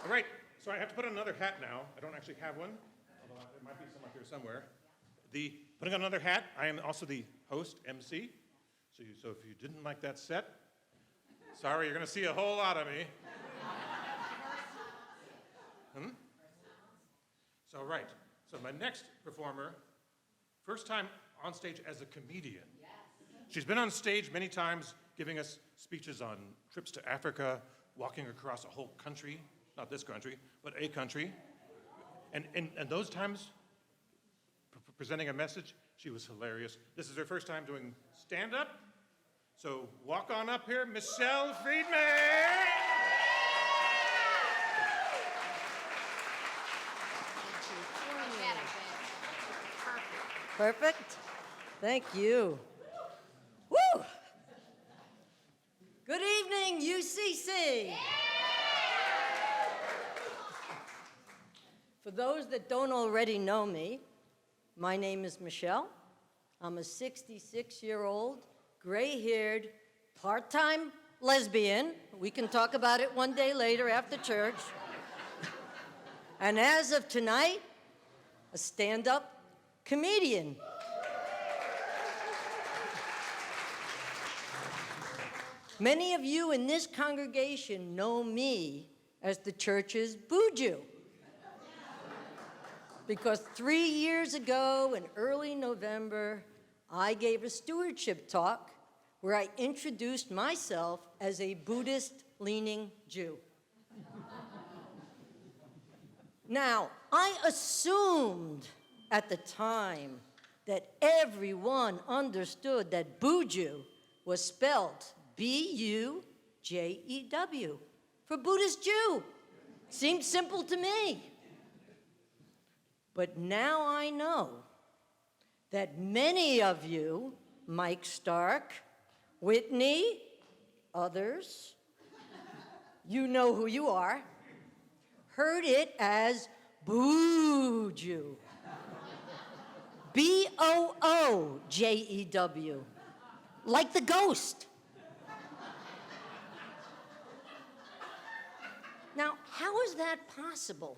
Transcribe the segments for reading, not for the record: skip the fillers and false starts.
All right, so I have to put on another hat now. I don't actually have one, although there might be some up here somewhere. Putting on another hat, I am also the host, MC. So if you didn't like that set, sorry, you're going to see a whole lot of me. So my next performer, first time on stage as a comedian. She's been on stage many times giving us speeches on trips to Africa, walking across a whole country, not this country, but a country. And those times, presenting a message, she was hilarious. This is her first time doing stand-up. So walk on up here, Michelle Friedman! Perfect. Thank you. Woo! Good evening, UCC. For those that don't already know me, my name is Michelle. I'm a 66-year-old, gray-haired, part-time lesbian. We can talk about it one day later after church. And as of tonight, a stand-up comedian. Many of you in this congregation know me as the church's Boo Jew. Because 3 years ago in early November, I gave a stewardship talk where I introduced myself as a Buddhist-leaning Jew. Now, I assumed at the time that everyone understood that Boo Jew was spelled B-U-J-E-W for Buddhist Jew. Seemed simple to me. But now I know that many of you, Mike Stark, Whitney, others, you know who you are, heard it as Boo Jew. B-O-O-J-E-W, like the ghost. Now, how is that possible?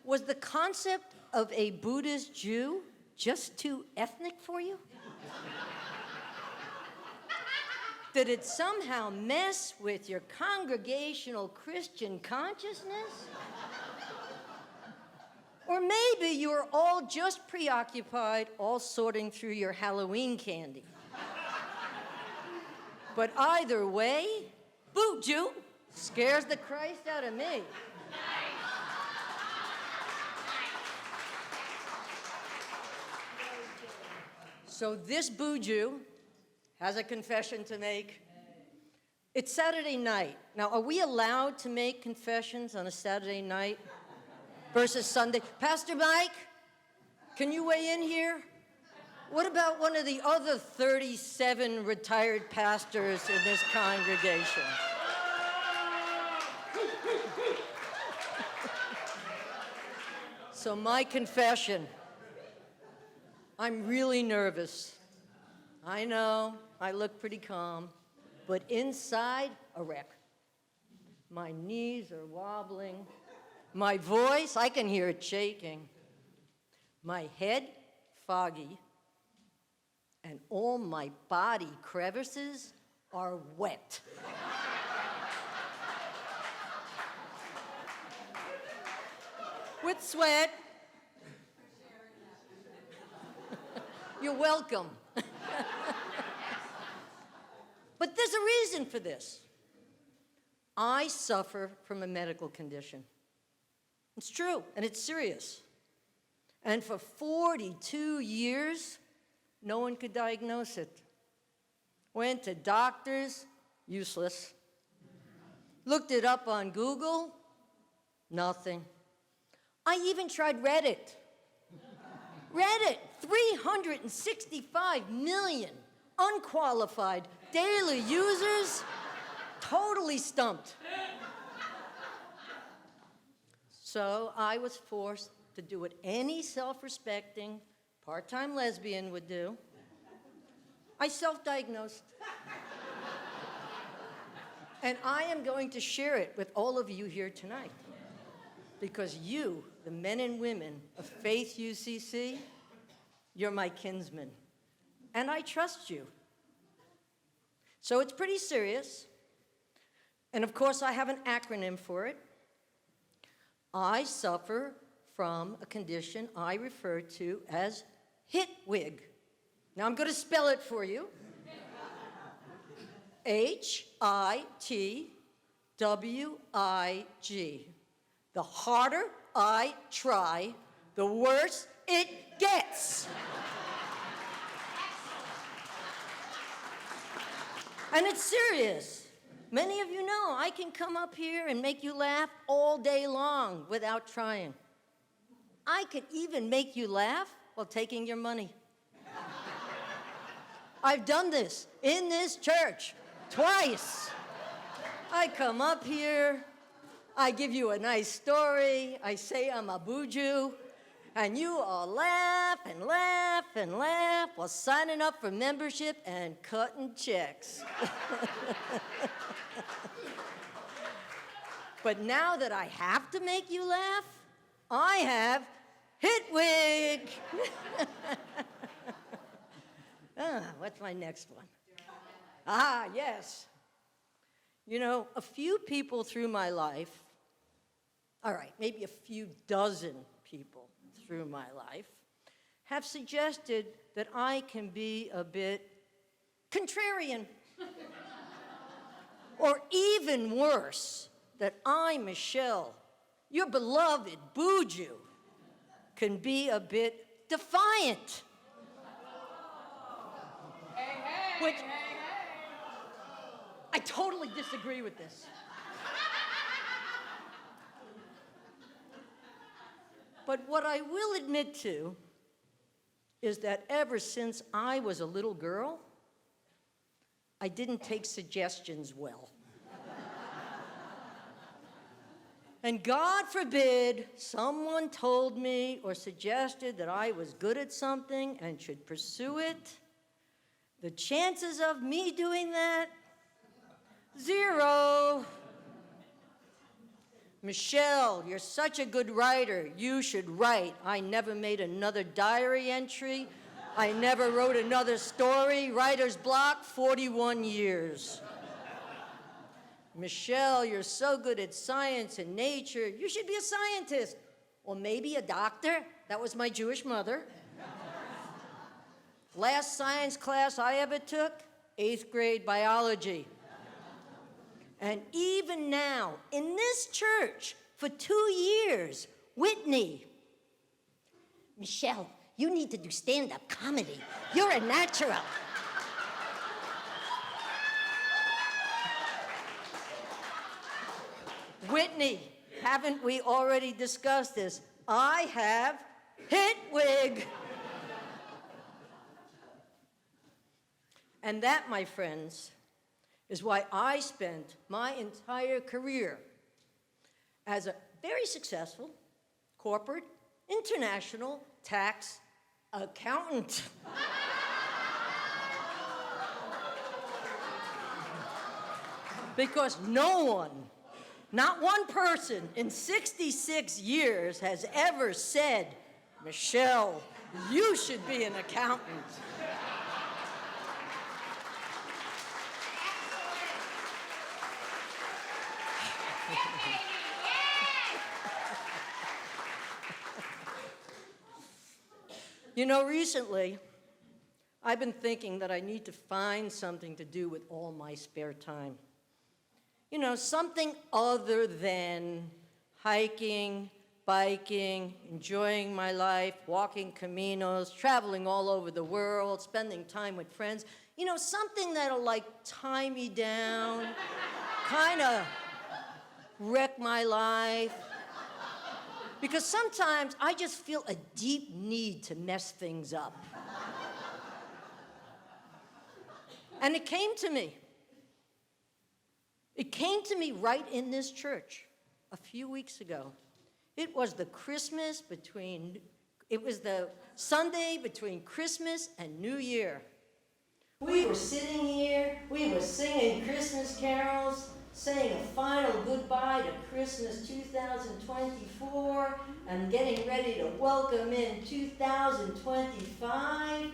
Was the concept of a Buddhist Jew just too ethnic for you? Did it somehow mess with your congregational Christian consciousness? Or maybe you were all just preoccupied, all sorting through your Halloween candy. But either way, Boo Jew scares the Christ out of me. So this Boo Jew has a confession to make. It's Saturday night. Now, are we allowed to make confessions on a Saturday night versus Sunday? Pastor Mike, can you weigh in here? What about one of the other 37 retired pastors in this congregation? So my confession, I'm really nervous. I know, I look pretty calm, but inside, a wreck. My knees are wobbling. My voice, I can hear it shaking. My head, foggy. And all my body crevices are wet. With sweat. You're welcome. But there's a reason for this. I suffer from a medical condition. It's true, and it's serious. And for 42 years, no one could diagnose it. Went to doctors, useless. Looked it up on Google, nothing. I even tried Reddit. Reddit, 365 million unqualified daily users, totally stumped. So I was forced to do what any self-respecting part-time lesbian would do. I self-diagnosed. And I am going to share it with all of you here tonight. Because you, the men and women of Faith UCC, you're my kinsmen. And I trust you. So it's pretty serious. And of course, I have an acronym for it. I suffer from a condition I refer to as HITWIG. Now I'm going to spell it for you. HITWIG. The harder I try, the worse it gets. And it's serious. Many of you know I can come up here and make you laugh all day long without trying. I could even make you laugh while taking your money. I've done this in this church twice. I come up here, I give you a nice story, I say I'm a buju, and you all laugh and laugh and laugh while signing up for membership and cutting checks. But now that I have to make you laugh, I have HITWIG. What's my next one? Yes. You know, a few people through my life, all right, maybe a few dozen people through my life, have suggested that I can be a bit contrarian. Or even worse, that I, Michelle, your beloved Buju, can be a bit defiant. Which I totally disagree with this. But what I will admit to is that ever since I was a little girl, I didn't take suggestions well. And God forbid someone told me or suggested that I was good at something and should pursue it. The chances of me doing that, 0. Michelle, you're such a good writer. You should write. I never made another diary entry. I never wrote another story. Writer's block, 41 years. Michelle, you're so good at science and nature. You should be a scientist. Or maybe a doctor. That was my Jewish mother. Last science class I ever took, 8th grade biology. And even now, in this church, for 2 years, Whitney, Michelle, you need to do stand-up comedy. You're a natural. Whitney, haven't we already discussed this? I have HITWIG. And that, my friends, is why I spent my entire career as a very successful corporate international tax accountant. Because no one, not one person in 66 years has ever said, Michelle, you should be an accountant. You know, recently, I've been thinking that I need to find something to do with all my spare time. You know, something other than hiking, biking, enjoying my life, walking caminos, traveling all over the world, spending time with friends. You know, something that'll like tie me down, kind of wreck my life. Because sometimes I just feel a deep need to mess things up. And it came to me. It came to me right in this church a few weeks ago. It was the Sunday between Christmas and New Year. We were sitting here, we were singing Christmas carols, saying a final goodbye to Christmas 2024 and getting ready to welcome in 2025,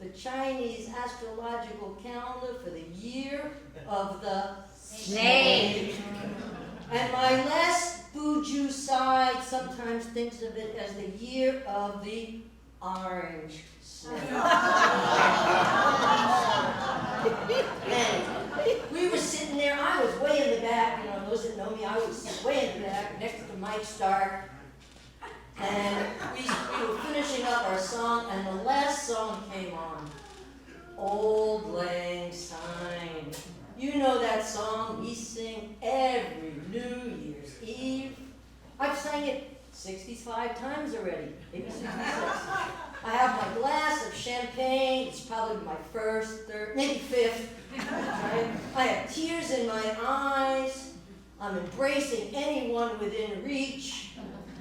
the Chinese astrological calendar for the year of the snake. And my last Buju side sometimes thinks of it as the year of the orange snake. And we were sitting there, I was way in the back, those that know me, I was way in the back next to Mike Stark. And we were finishing up our song, and the last song came on, Auld Lang Syne. You know that song we sing every New Year's Eve. I've sang it 65 times already, maybe 66. I have my glass of champagne, it's probably my first, third, maybe fifth. Right? I have tears in my eyes. I'm embracing anyone within reach.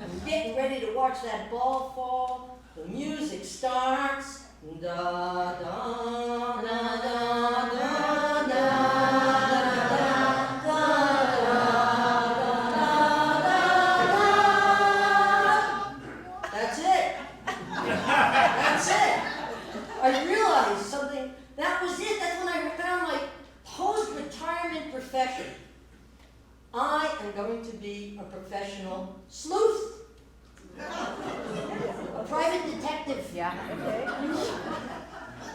I'm getting ready to watch that ball fall. The music starts. Da da da da da da da. That's it. That's it. I realized something. That was it. That's when I found my post-retirement profession. I am going to be a professional sleuth. A private detective. Yeah, okay.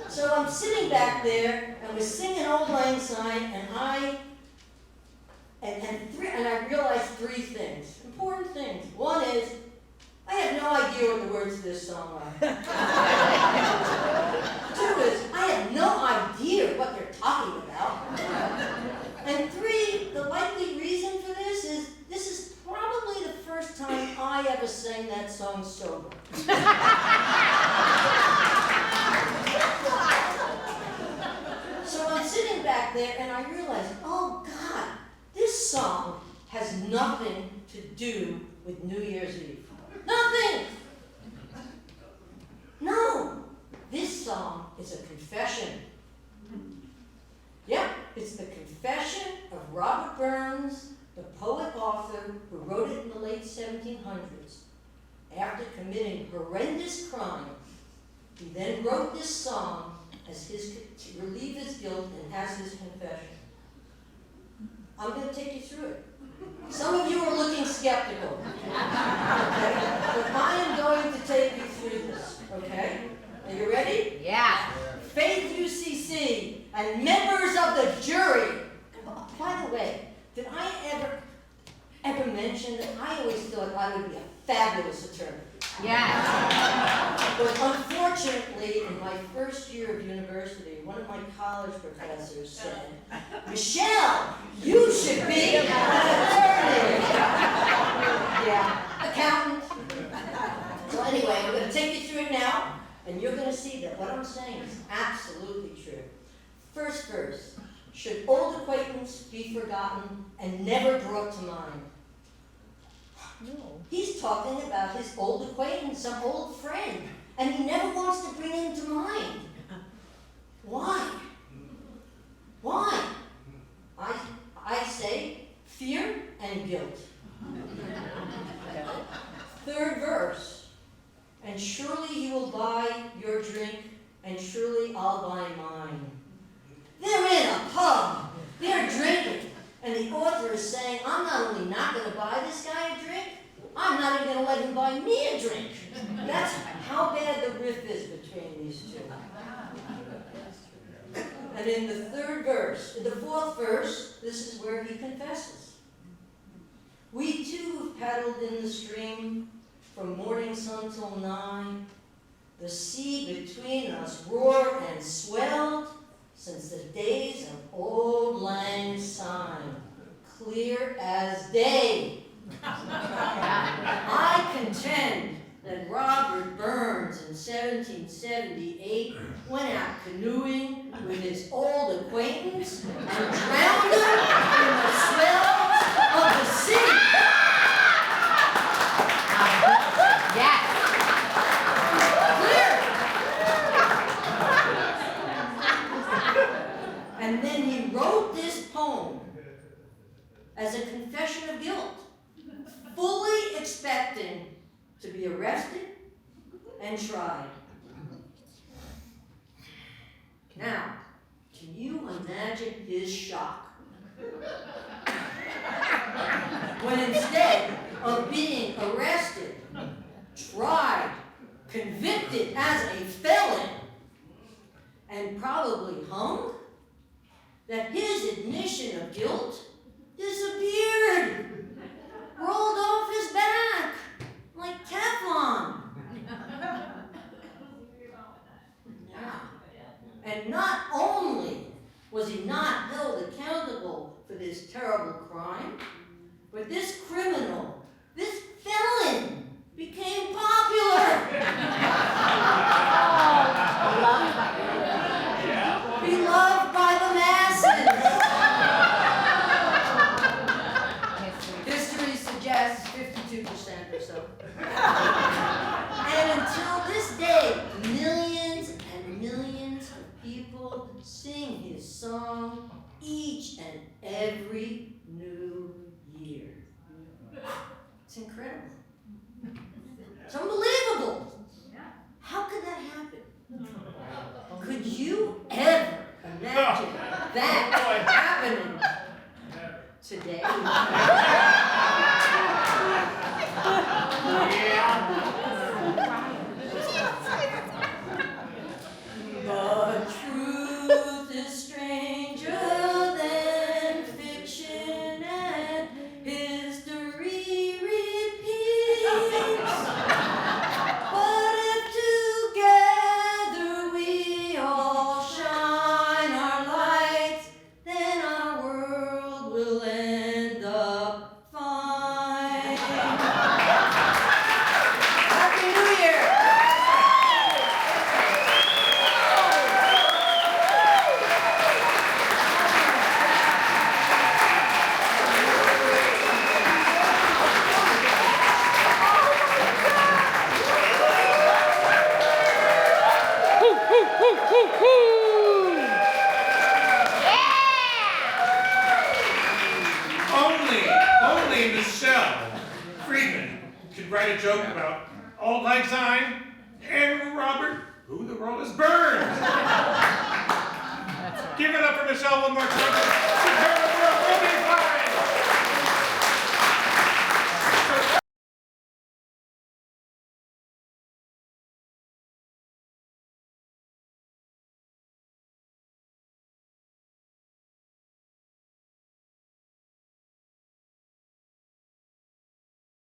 So I'm sitting back there, and we're singing Auld Lang Syne, and I realized three things, important things. One is, I have no idea what the words to this song are. Two is, I have no idea what they're talking about. And three, the likely reason for this is probably the first time I ever sang that song sober. So I'm sitting back there and I realized, oh God, this song has nothing to do with New Year's Eve. Nothing! No! This song is a confession. Yep, it's the confession of Robert Burns, the poet-author who wrote it in the late 1700s. After committing horrendous crime, he then wrote this song as to relieve his guilt and as his confession. I'm going to take you through it. Some of you are looking skeptical, okay? But I am going to take you through this, okay? Are you ready? Yeah. Faith UCC and members of the jury. By the way, did I ever mention that I always thought I would be a fabulous attorney? Yeah. But unfortunately, in my first year of university, one of my college professors said, Michelle, you should be an attorney. Yeah, accountant. So anyway, I'm going to take you through it now. And you're going to see that what I'm saying is absolutely true. First verse, should old acquaintance be forgotten and never brought to mind? No. He's talking about his old acquaintance, some old friend, and he never wants to bring him to mind. Why? Why? I say fear and guilt. Third verse. And surely you will buy your drink, and surely I'll buy mine. They're in a pub. They're drinking. And the author is saying, I'm not only not going to buy this guy a drink, I'm not even going to let him buy me a drink. That's how bad the riff is between these two. And in the fourth verse, this is where he confesses. We too have paddled in the stream from morning sun till nine. The sea between us roared and swelled since the days of Auld Lang Syne, clear as day. I contend that Robert Burns in 1778 went out canoeing with his old acquaintance and drowned him in the swells of the sea. Yes. And then he wrote this poem as a confession of guilt, fully expecting to be arrested and tried. Now, can you imagine his shock when instead of being arrested, tried, convicted as a felon, and probably hung, that his admission of guilt disappeared, rolled off his back like Teflon. Yeah. And not only was he not held accountable for this terrible crime, but this criminal, this felon, became popular. Beloved by the masses. History suggests 52% or so. And until this day, millions and millions of people sing his song each and every new year. It's incredible. It's unbelievable. How could that happen? Could you ever imagine that happening today? The truth is stranger than fiction, and history repeats. But if together we all shine our lights, then our world will end up fine. Happy New Year! Only Michelle Friedman could write a joke about Auld Lang Syne and Robert, who the world is Burns. Give it up for Michelle one more time.